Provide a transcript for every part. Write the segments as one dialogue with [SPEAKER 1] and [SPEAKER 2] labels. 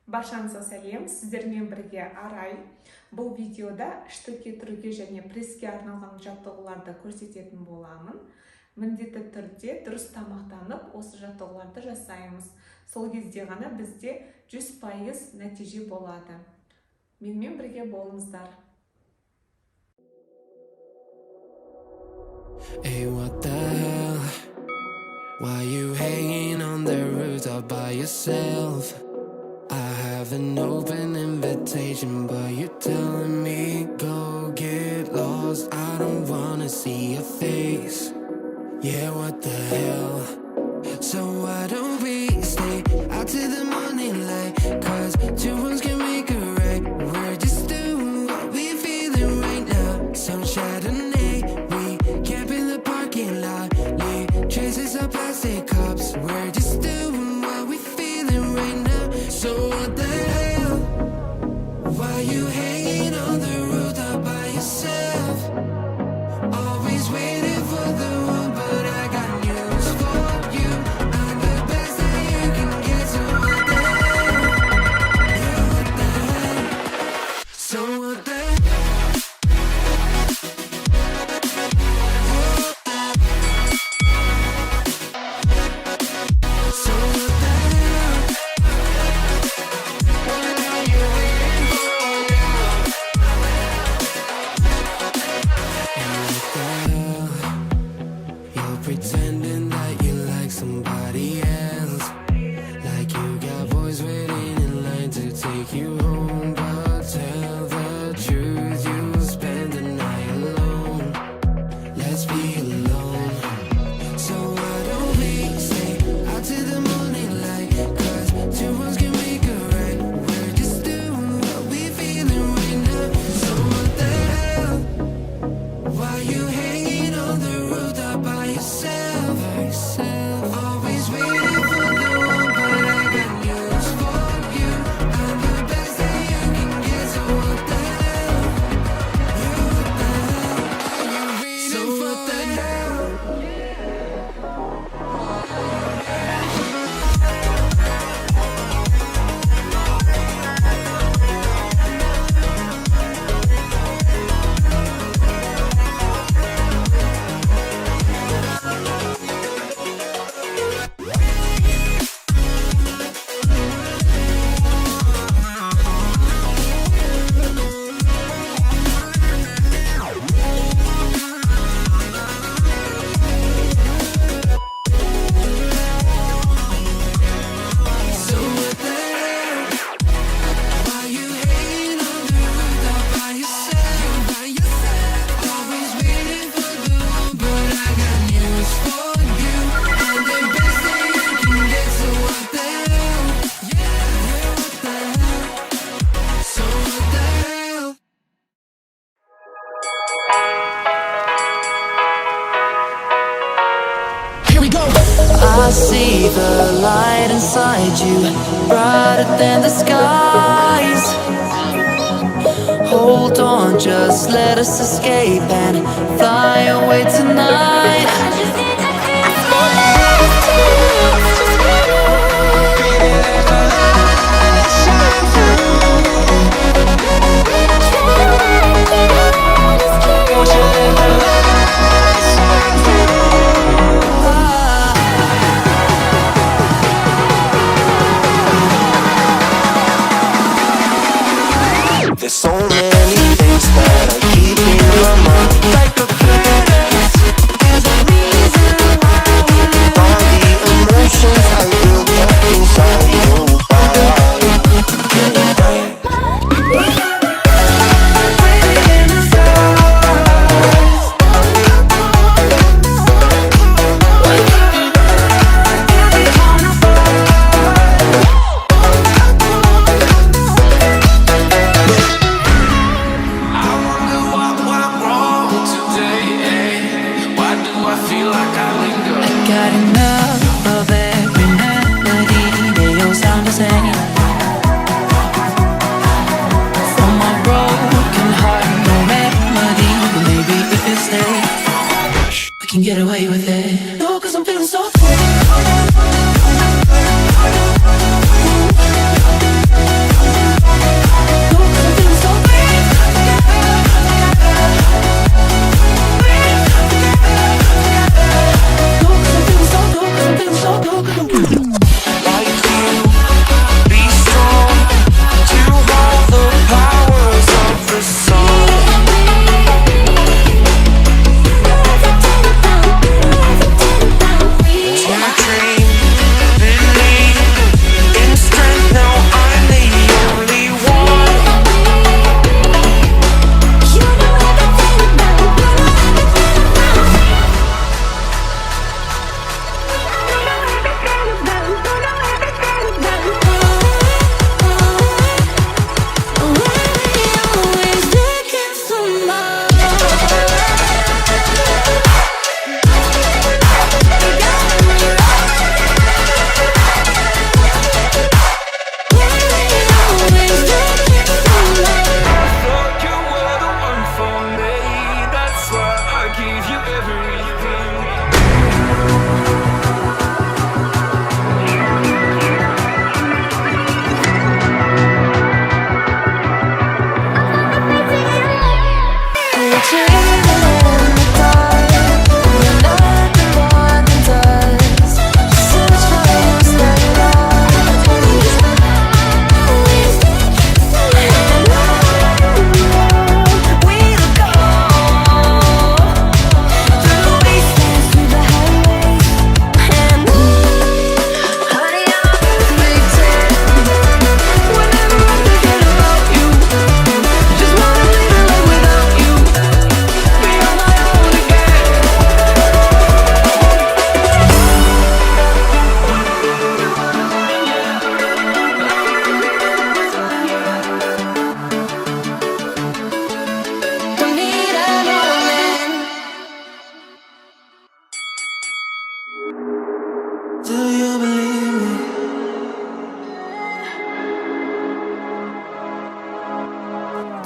[SPEAKER 1] Баршаңызға сәлем, сіздермен бірге Арай. Бұл видеода ішті, кетіруге және пресске арналған жаттығуларды көрсететін боламын. Міндетті түрде дұрыс тамақтанып, осы жаттығуларды жасаймыз. Сол кезде ғана бізде 100% нәтиже болады. Менімен бірге болыңыздар.
[SPEAKER 2] Hey, what the hell? Why you hanging on the rooftop by yourself? I have an open invitation, but you're telling me go get lost. I don't wanna see your face. Yeah, what the hell? So why don't we stay out till the morning light? Cause two wrongs can make a right. We're just doing what we feeling right now. Some Chardonnay, we camp in the parking lot. Leave traces of plastic cups. We're just doing what we feeling right now. So what the hell? Why you hanging on the rooftop by yourself? Always waiting for the one, but I got news for you. I'm the best that you can get. So what the hell? Yeah, what the hell? So what the hell? Pretending that you like somebody else, like you got boys waiting in line to take you home. But tell the truth, you'll spend the night alone. Let's be alone. So why don't we stay out till the morning light? Cause two wrongs can make a right. We're just doing what we feeling right now. So what the hell? Why you hanging on the rooftop by yourself? Always waiting for the one, but I got news for you. I'm the best that you can get. So what the hell? Yeah, what the hell? Are you ready? So what the hell? I see the light inside you, brighter than the skies. Hold on, just let us escape and fly away tonight. There's so many things that I keep in my mind, like the past. There's a reason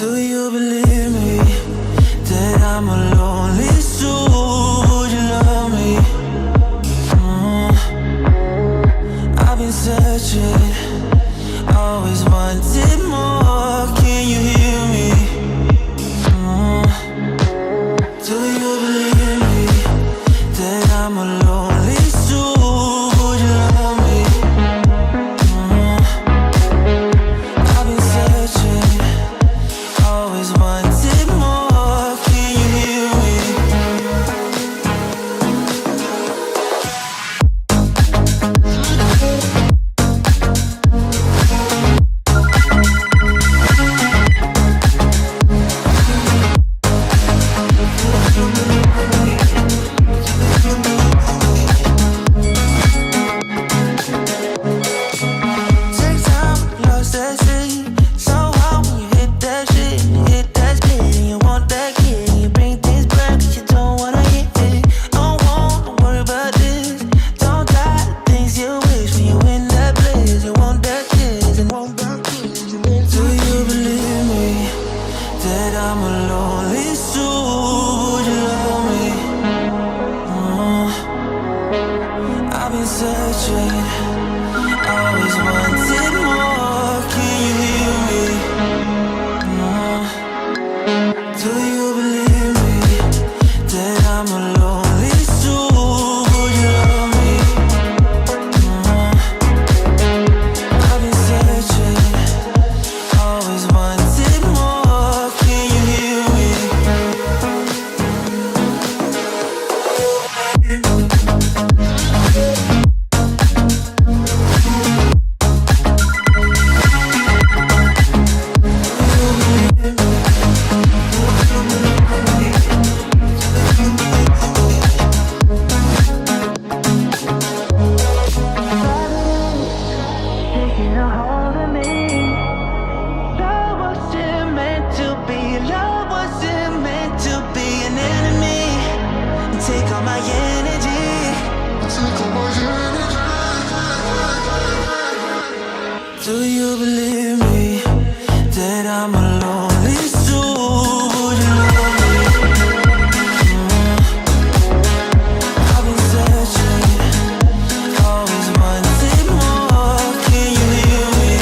[SPEAKER 2] Do you believe me that I'm a lonely soul? Would you love me? I've been searching, always wanted more. Can you hear me? Do you believe me that I'm a lonely soul? Would you love me? I've been searching, always wanted more. Can you hear me? Take time, lost that shit. So hard when you hit that shit. Hit that split and you want that kid. You bring things back 'cause you don't wanna hit it. Don't wanna worry about this. Don't die the things you wish when you in that place. You want that kiss and want that kiss. Do you believe me that I'm a lonely soul? Would you love me? I've been searching, always wanted more. Can you hear me? Do you believe me that I'm a lonely soul? Would you love me? I've been searching, always wanted more. Can you hear me? Taking a hold of me. Love wasn't meant to be. Love wasn't meant to be an enemy. Take all my energy. Do you believe me that I'm a lonely soul? Would you love me? I've been searching, always wanted more. Can you hear me?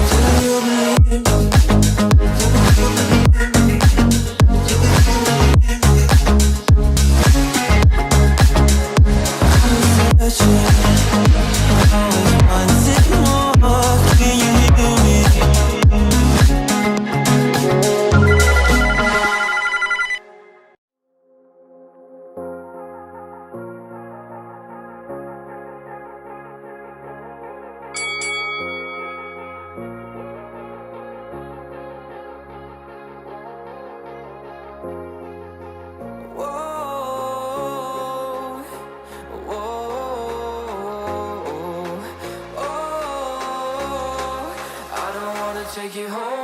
[SPEAKER 2] Do you believe me? I've been searching, always wanted more. Can you hear me? Whoa, whoa, oh, I don't wanna take you home.